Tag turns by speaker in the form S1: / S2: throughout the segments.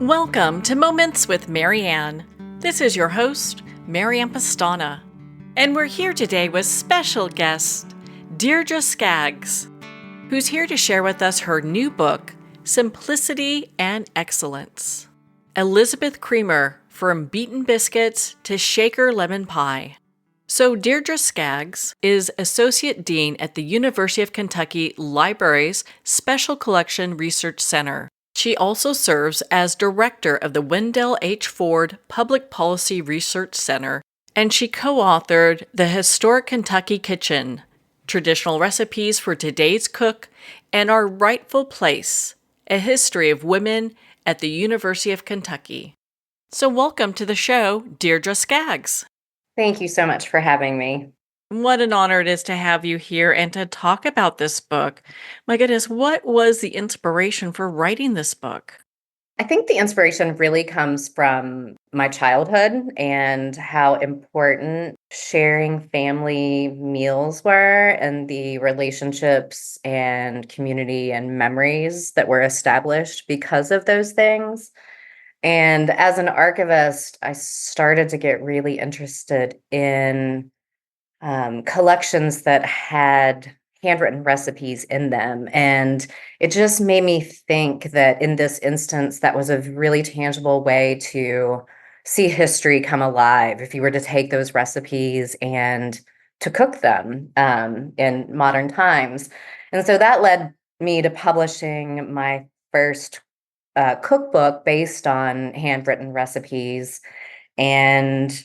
S1: Welcome to Moments with Marianne. This is your host, Marianne Pastana, and we're here today with special guest Deirdre Scaggs, who's here to share with us her new book, Simplicity and Excellence. Elizabeth Kremer, from Beaten Biscuits to Shaker Lemon Pie. So Deirdre Scaggs is Associate Dean at the University of Kentucky Library's Special Collection Research Center. She also serves as director of the Wendell H. Ford Public Policy Research Center, and she co-authored The Historic Kentucky Kitchen, Traditional Recipes for Today's Cook, and Our Rightful Place, A History of Women at the University of Kentucky. So welcome to the show, Deirdre Scaggs.
S2: Thank you so much for having me.
S1: What an honor it is to have you here and to talk about this book. My goodness, what was the inspiration for writing this book?
S2: I think the inspiration really comes from my childhood and how important sharing family meals were and the relationships and community and memories that were established because of those things. And as an archivist, I started to get really interested in collections that had handwritten recipes in them. And it just made me think that in this instance, that was a really tangible way to see history come alive if you were to take those recipes and to cook them in modern times. And so that led me to publishing my first cookbook based on handwritten recipes. And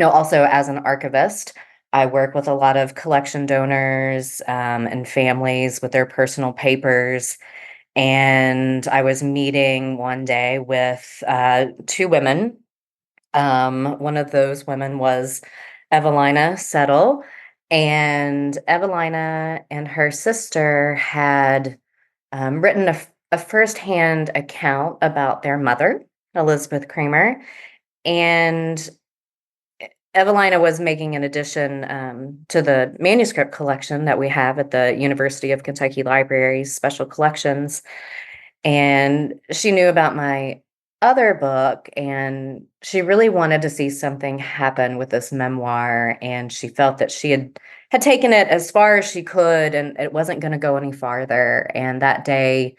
S2: also as an archivist, I work with a lot of collection donors and families with their personal papers. And I was meeting one day with two women. One of those women was Evelina Settle. And Evelina and her sister had written a firsthand account about their mother, Elizabeth Kremer. And Evelina was making an addition to the manuscript collection that we have at the University of Kentucky Library's Special Collections. And she knew about my other book, and she really wanted to see something happen with this memoir. And she felt that she had taken it as far as she could, and it wasn't going to go any farther. And that day,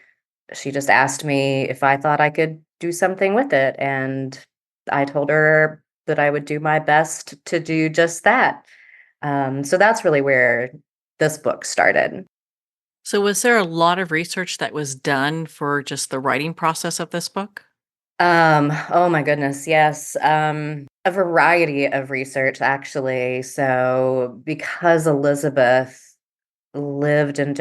S2: she just asked me if I thought I could do something with it. And I told her that I would do my best to do just that. So that's really where this book started.
S1: So was there a lot of research that was done for just the writing process of this book?
S2: Oh my goodness, yes. A variety of research, actually. So because Elizabeth lived in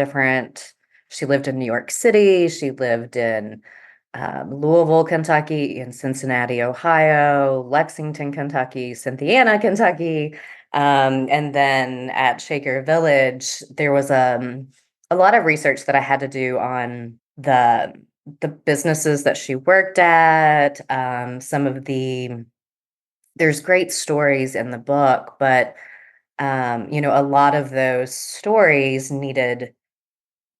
S2: she lived in New York City, she lived in Louisville, Kentucky, in Cincinnati, Ohio, Lexington, Kentucky, Cynthiana, Kentucky. And then at Shaker Village, there was a lot of research that I had to do on the businesses that she worked at. There's great stories in the book, but a lot of those stories needed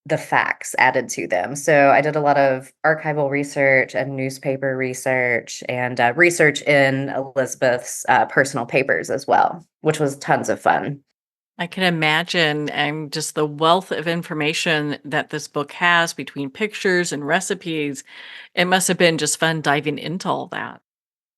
S2: the facts added to them. So I did a lot of archival research and newspaper research and research in Elizabeth's personal papers as well, which was tons of fun.
S1: I can imagine just the wealth of information that this book has between pictures and recipes. It must have been just fun diving into all that.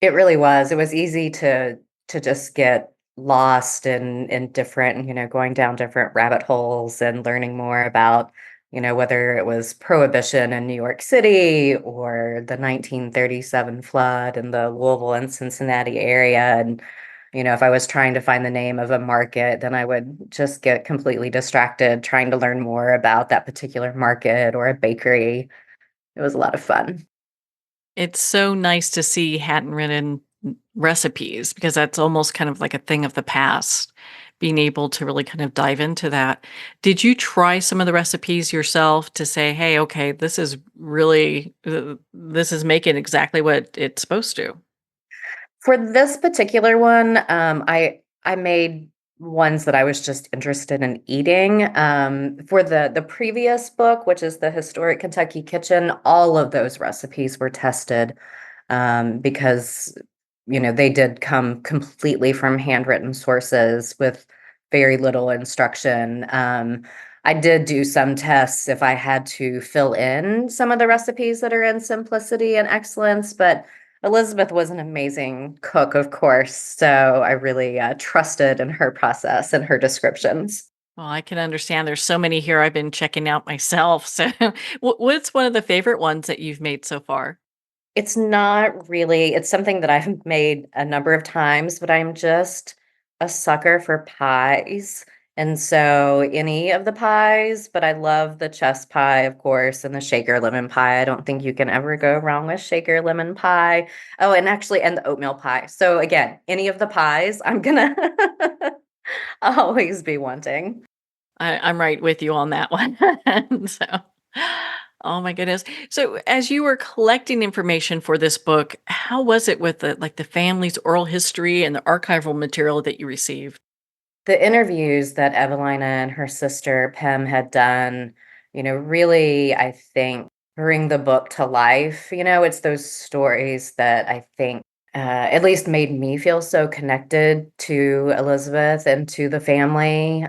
S2: It really was. It was easy to just get lost in different, going down different rabbit holes and learning more about whether it was Prohibition in New York City or the 1937 flood in the Louisville and Cincinnati area. And, if I was trying to find the name of a market, then I would just get completely distracted trying to learn more about that particular market or a bakery. It was a lot of fun.
S1: It's so nice to see handwritten recipes because that's almost kind of like a thing of the past, being able to really kind of dive into that. Did you try some of the recipes yourself to say, hey, okay, this is really, this is making exactly what it's supposed to?
S2: For this particular one, I made ones that I was just interested in eating. For the previous book, which is the Historic Kentucky Kitchen, all of those recipes were tested because they did come completely from handwritten sources with very little instruction. I did do some tests if I had to fill in some of the recipes that are in Simplicity and Excellence, but Elizabeth was an amazing cook, of course, so I really trusted in her process and her descriptions.
S1: Well, I can understand there's so many here I've been checking out myself. So, what's one of the favorite ones that you've made so far?
S2: It's not really it's something that I've made a number of times, but I'm just a sucker for pies, and so any of the pies, but I love the chess pie, of course, and the shaker lemon pie. I don't think you can ever go wrong with shaker lemon pie. Oh, and the oatmeal pie. So again, any of the pies, I'm gonna always be wanting.
S1: I'm right with you on that one. So, oh my goodness. So, as you were collecting information for this book, how was it with the family's oral history and the archival material that you received?
S2: The interviews that Evelina and her sister Pem had done, really, I think, bring the book to life. It's those stories that I think at least made me feel so connected to Elizabeth and to the family.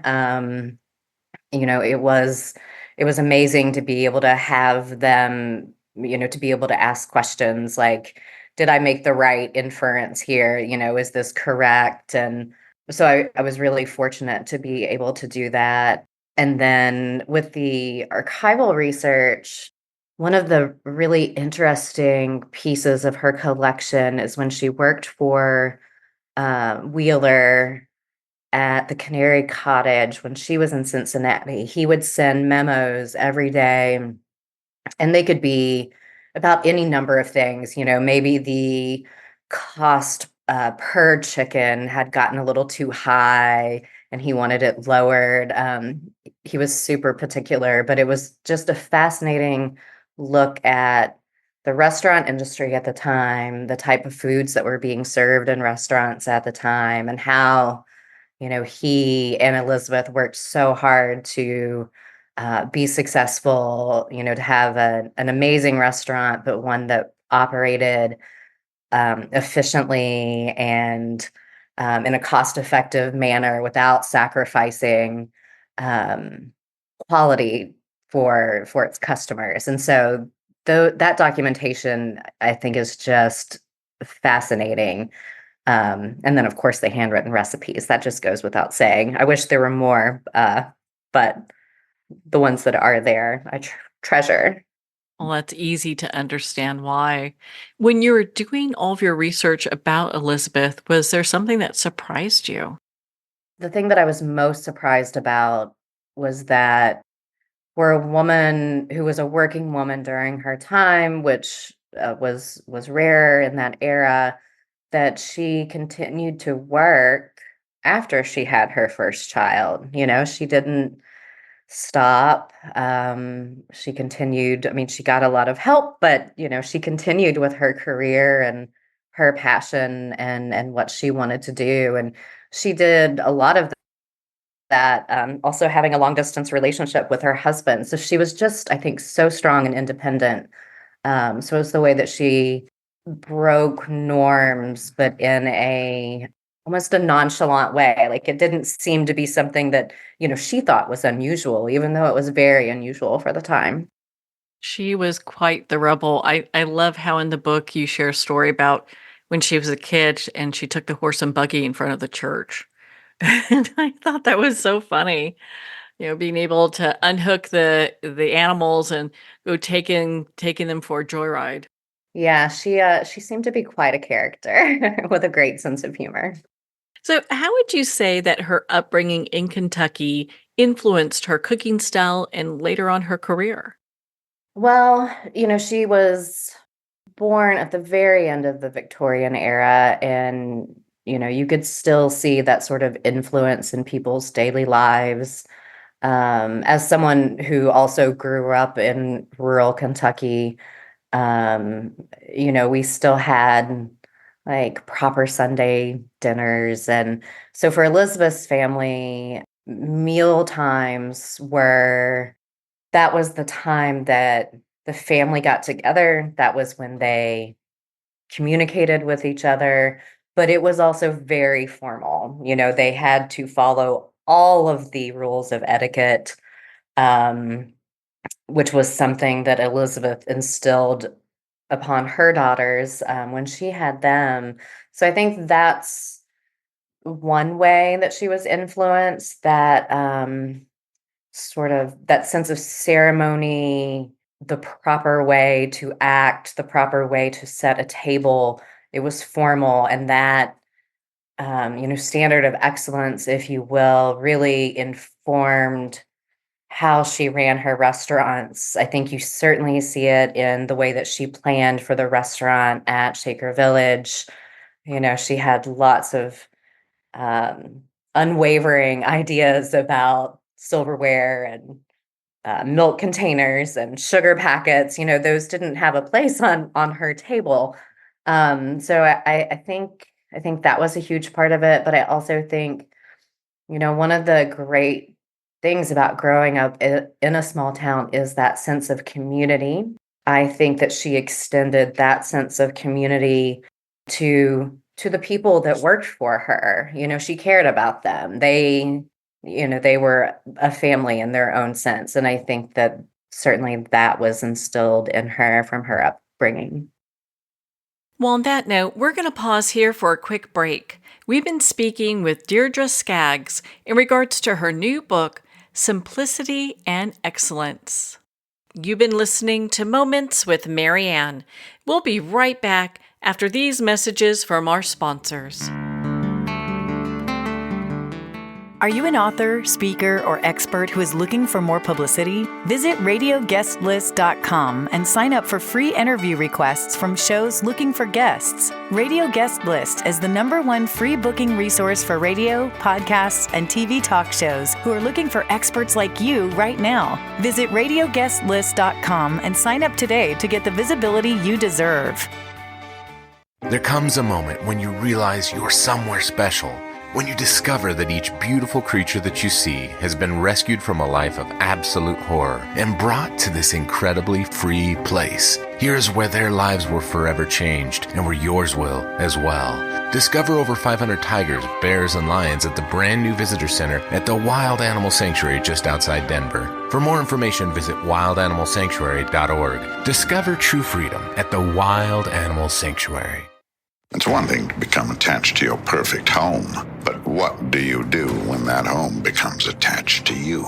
S2: It was amazing to be able to have them, to be able to ask questions like, did I make the right inference here? Is this correct? And so I was really fortunate to be able to do that. And then with the archival research, one of the really interesting pieces of her collection is when she worked for Wheeler at the Canary Cottage when she was in Cincinnati. He would send memos every day, and they could be about any number of things. Maybe the cost per chicken had gotten a little too high and he wanted it lowered. He was super particular, but it was just a fascinating look at the restaurant industry at the time, the type of foods that were being served in restaurants at the time, and how he and Elizabeth worked so hard to be successful, to have an amazing restaurant, but one that operated efficiently and in a cost-effective manner without sacrificing um, quality for its customers. And so that documentation, I think, is just fascinating. And then, of course, the handwritten recipes. That just goes without saying. I wish there were more, but the ones that are there, I treasure.
S1: Well, that's easy to understand why. When you were doing all of your research about Elizabeth, was there something that surprised you?
S2: The thing that I was most surprised about was that for a woman who was a working woman during her time, which was rare in that era, that she continued to work after she had her first child. She didn't stop. She continued. I mean, she got a lot of help, but she continued with her career and her passion and what she wanted to do. And she did a lot of that, also having a long distance relationship with her husband. So she was just, I think, so strong and independent. So it's the way that she broke norms, but in a almost a nonchalant way. Like it didn't seem to be something that, she thought was unusual, even though it was very unusual for the time.
S1: She was quite the rebel. I love how in the book you share a story about when she was a kid and she took the horse and buggy in front of the church. And I thought that was so funny. Being able to unhook the animals and go taking them for a joyride.
S2: Yeah, she seemed to be quite a character with a great sense of humor.
S1: So, how would you say that her upbringing in Kentucky influenced her cooking style and later on her career?
S2: Well, she was born at the very end of the Victorian era, and you could still see that sort of influence in people's daily lives. As someone who also grew up in rural Kentucky, um, we still had like proper Sunday dinners. And so for Elizabeth's family, meal times were that was the time that the family got together. That was when they communicated with each other, but it was also very formal. They had to follow all of the rules of etiquette, um, which was something that Elizabeth instilled upon her daughters when she had them. So I think that's one way that she was influenced, that sort of that sense of ceremony, the proper way to act, the proper way to set a table. It was formal, and that standard of excellence, if you will, really informed how she ran her restaurants. I think you certainly see it in the way that she planned for the restaurant at Shaker Village. She had lots of um, unwavering ideas about silverware and milk containers and sugar packets. Those didn't have a place on her table. So I think that was a huge part of it. But I also think, one of the great things about growing up in a small town is that sense of community. I think that she extended that sense of community to the people that worked for her. She cared about them. They were a family in their own sense. And I think that certainly that was instilled in her from her upbringing.
S1: Well, on that note, we're going to pause here for a quick break. We've been speaking with Deirdre Scaggs in regards to her new book, Simplicity and Excellence. You've been listening to Moments with Marianne. We'll be right back after these messages from our sponsors.
S3: Are you an author, speaker, or expert who is looking for more publicity? Visit radioguestlist.com and sign up for free interview requests from shows looking for guests. Radio Guest List is the #1 free booking resource for radio, podcasts, and TV talk shows who are looking for experts like you right now. Visit radioguestlist.com and sign up today to get the visibility you deserve.
S4: There comes a moment when you realize you're somewhere special. When you discover that each beautiful creature that you see has been rescued from a life of absolute horror and brought to this incredibly free place. Here's where their lives were forever changed and where yours will as well. Discover over 500 tigers, bears, and lions at the brand new visitor center at the Wild Animal Sanctuary just outside Denver. For more information, visit wildanimalsanctuary.org. Discover true freedom at the Wild Animal Sanctuary.
S5: It's one thing to become attached to your perfect home, but what do you do when that home becomes attached to you?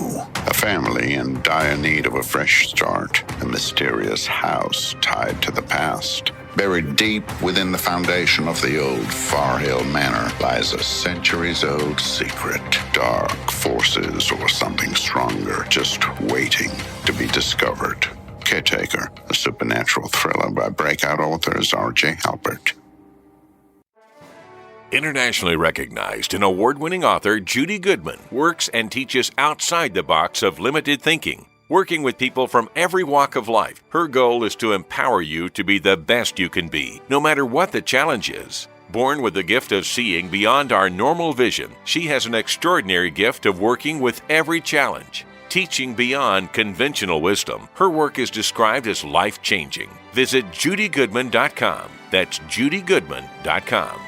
S5: A family in dire need of a fresh start, a mysterious house tied to the past. Buried deep within the foundation of the old Far Hill Manor lies a centuries-old secret. Dark forces or something stronger just waiting to be discovered. Caretaker, a supernatural thriller by breakout authors R.J. Halpert.
S6: Internationally recognized and award-winning author Judy Goodman works and teaches outside the box of limited thinking. Working with people from every walk of life, her goal is to empower you to be the best you can be, no matter what the challenge is. Born with the gift of seeing beyond our normal vision, she has an extraordinary gift of working with every challenge. Teaching beyond conventional wisdom, her work is described as life-changing. Visit judygoodman.com. That's judygoodman.com.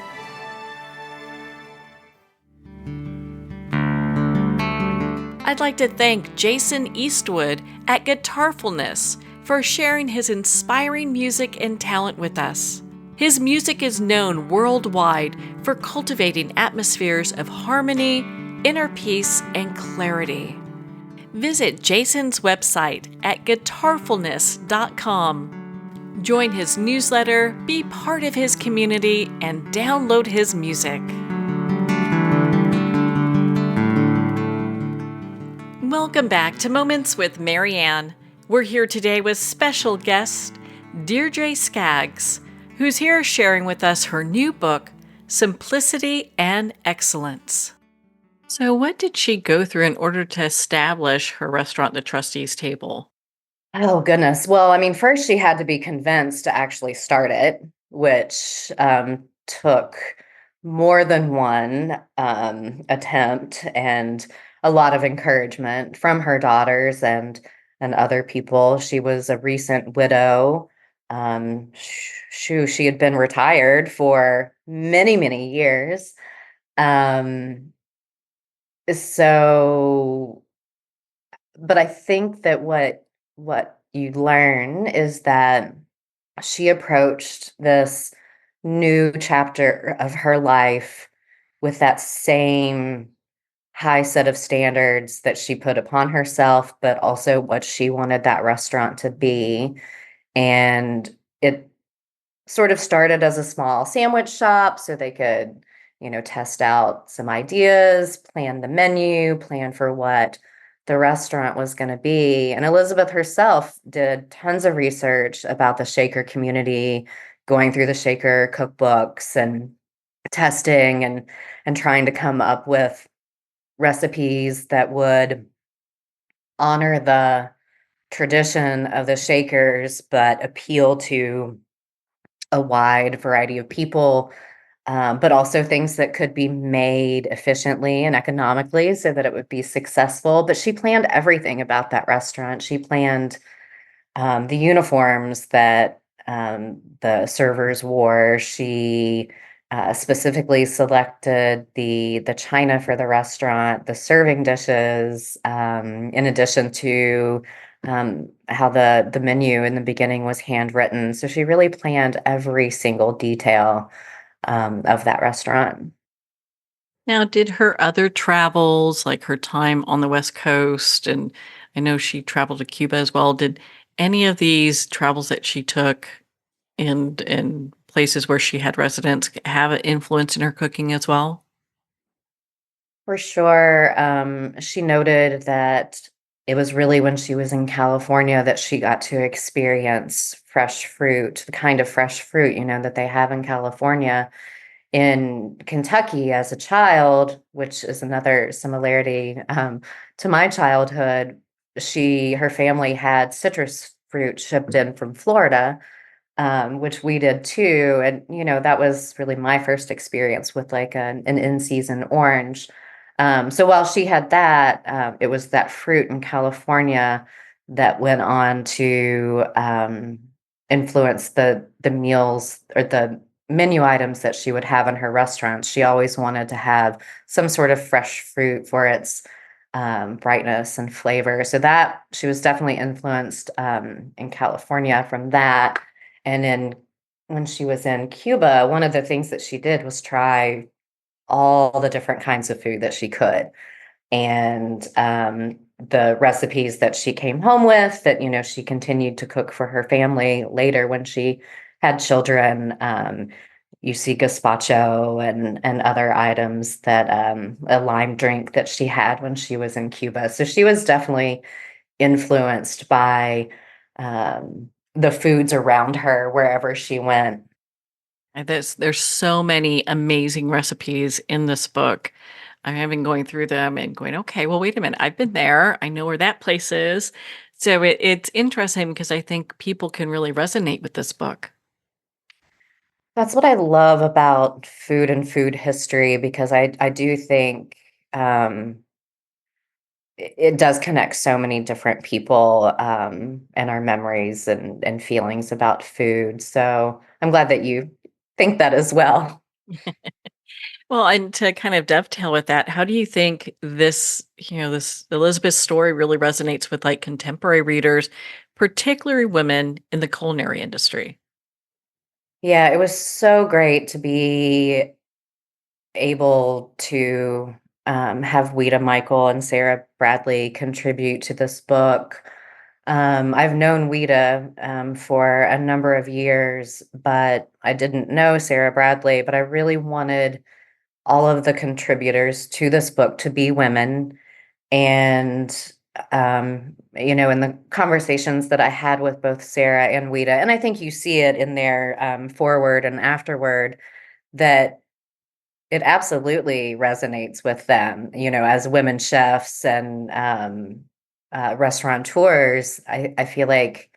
S1: I'd like to thank Jason Eastwood at Guitarfulness for sharing his inspiring music and talent with us. His music is known worldwide for cultivating atmospheres of harmony, inner peace, and clarity. Visit Jason's website at guitarfulness.com. Join his newsletter, be part of his community, and download his music. Welcome back to Moments with Marianne. We're here today with special guest Deirdre Scaggs, who's here sharing with us her new book, Simplicity and Excellence. So what did she go through in order to establish her restaurant, The Trustees Table?
S2: Oh, goodness. Well, I mean, first she had to be convinced to actually start it, which took more than one attempt and a lot of encouragement from her daughters and other people. She was a recent widow. She had been retired for many, many years. So, but I think that what you learn is that she approached this new chapter of her life with that same high set of standards that she put upon herself, but also what she wanted that restaurant to be. And it sort of started as a small sandwich shop so they could, test out some ideas, plan the menu, plan for what the restaurant was going to be. And Elizabeth herself did tons of research about the Shaker community, going through the Shaker cookbooks and testing and trying to come up with recipes that would honor the tradition of the Shakers, but appeal to a wide variety of people, but also things that could be made efficiently and economically so that it would be successful. But she planned everything about that restaurant. She planned the uniforms that the servers wore. She specifically selected the china for the restaurant, the serving dishes, in addition to how the menu in the beginning was handwritten. So she really planned every single detail of that restaurant.
S1: Now, did her other travels, like her time on the West Coast, and I know she traveled to Cuba as well, did any of these travels that she took in places where she had residence have an influence in her cooking as well?
S2: For sure. She noted that it was really when she was in California that she got to experience fresh fruit, the kind of fresh fruit, that they have in California. In Kentucky as a child, which is another similarity to my childhood, her family had citrus fruit shipped in from Florida, which we did too. And, that was really my first experience with like an in-season orange. So while she had that, it was that fruit in California that went on to influence the meals or the menu items that she would have in her restaurants. She always wanted to have some sort of fresh fruit for its brightness and flavor. So that she was definitely influenced in California from that. And then when she was in Cuba, one of the things that she did was try all the different kinds of food that she could. And the recipes that she came home with that, she continued to cook for her family later when she had children. You see gazpacho and other items that a lime drink that she had when she was in Cuba. So she was definitely influenced by the foods around her wherever she went.
S1: And there's so many amazing recipes in this book. I've been going through them and going, okay, well, wait a minute. I've been there. I know where that place is. So it's interesting because I think people can really resonate with this book.
S2: That's what I love about food and food history because I do think it does connect so many different people and our memories and feelings about food. So I'm glad that you think that as well.
S1: Well, and to kind of dovetail with that, how do you think this Elizabeth story really resonates with like contemporary readers, particularly women in the culinary industry?
S2: Yeah, it was so great to be able to have Weta Michael and Sarah Bradley contribute to this book. I've known Weta for a number of years, but I didn't know Sarah Bradley, but I really wanted all of the contributors to this book to be women. And, in the conversations that I had with both Sarah and Weta, and I think you see it in their forward and afterward, that it absolutely resonates with them, as women chefs and restaurateurs. I feel like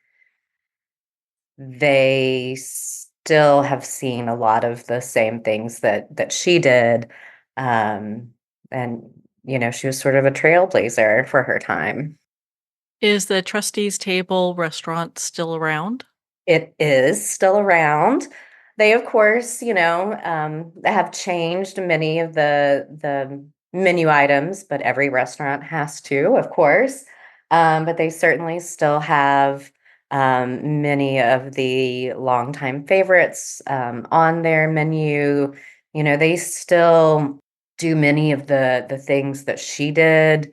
S2: they still have seen a lot of the same things that she did. And, she was sort of a trailblazer for her time.
S1: Is the Trustees Table restaurant still around?
S2: It is still around. They, of course, have changed many of the menu items, but every restaurant has to, of course. But they certainly still have many of the longtime favorites on their menu. They still do many of the things that she did,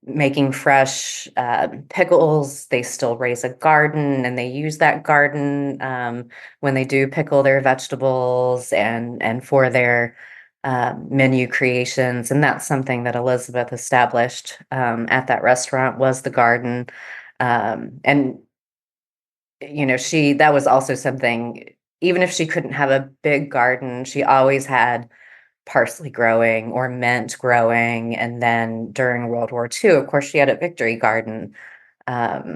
S2: making fresh pickles. They still raise a garden, and they use that garden when they do pickle their vegetables and for their menu creations. And that's something that Elizabeth established at that restaurant, was the garden. And that was also something, even if she couldn't have a big garden, she always had parsley growing or mint growing. And then during World War II, of course, she had a Victory Garden. But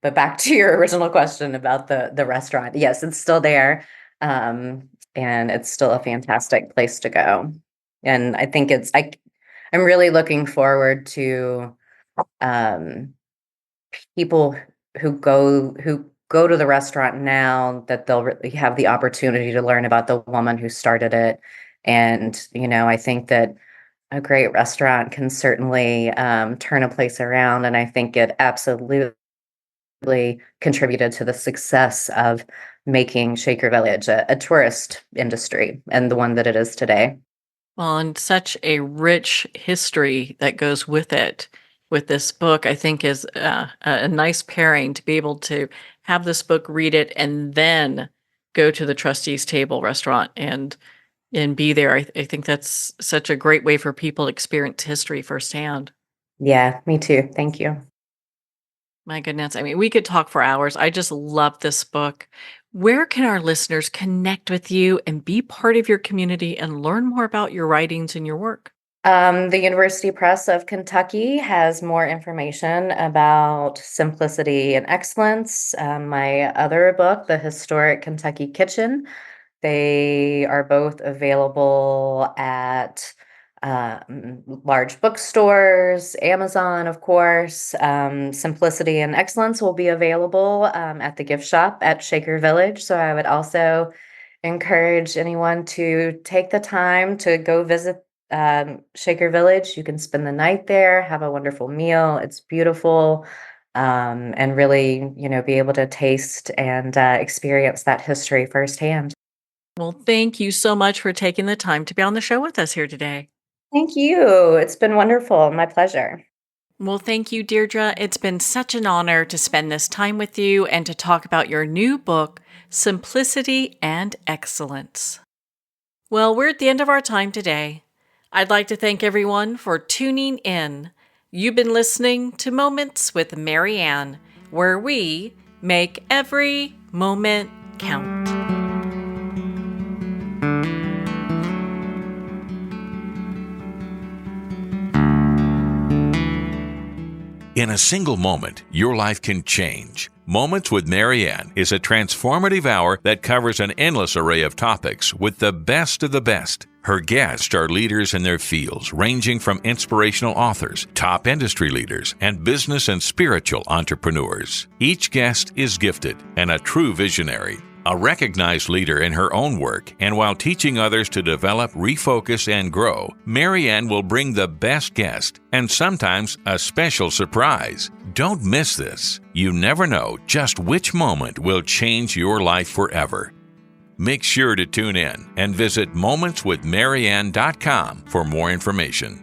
S2: back to your original question about the restaurant. Yes, it's still there. And it's still a fantastic place to go. And I think I'm really looking forward to people who go to the restaurant now, that they'll really have the opportunity to learn about the woman who started it. And, I think that a great restaurant can certainly turn a place around. And I think it absolutely contributed to the success of making Shaker Village a tourist industry, and the one that it is today.
S1: Well, and such a rich history that goes with it. With this book, I think is a nice pairing, to be able to have this book, read it, and then go to the Trustees Table restaurant and be there. I think that's such a great way for people to experience history firsthand.
S2: Yeah, me too. Thank you.
S1: My goodness. I mean, we could talk for hours. I just love this book. Where can our listeners connect with you and be part of your community and learn more about your writings and your work?
S2: The University Press of Kentucky has more information about simplicity and excellence. My other book, The Historic Kentucky Kitchen, they are both available at large bookstores, Amazon, of course. Simplicity and Excellence will be available at the gift shop at Shaker Village. So I would also encourage anyone to take the time to go visit Shaker Village. You can spend the night there, have a wonderful meal. It's beautiful, and really, be able to taste and experience that history firsthand.
S1: Well, thank you so much for taking the time to be on the show with us here today.
S2: Thank you. It's been wonderful. My pleasure.
S1: Well, thank you, Deirdre. It's been such an honor to spend this time with you and to talk about your new book, Simplicity and Excellence. Well, we're at the end of our time today. I'd like to thank everyone for tuning in. You've been listening to Moments with Marianne, where we make every moment count.
S6: In a single moment, your life can change. Moments with Marianne is a transformative hour that covers an endless array of topics with the best of the best. Her guests are leaders in their fields, ranging from inspirational authors, top industry leaders, and business and spiritual entrepreneurs. Each guest is gifted and a true visionary, a recognized leader in her own work, and while teaching others to develop, refocus, and grow, Marianne will bring the best guest and sometimes a special surprise. Don't miss this. You never know just which moment will change your life forever. Make sure to tune in and visit momentswithmarianne.com for more information.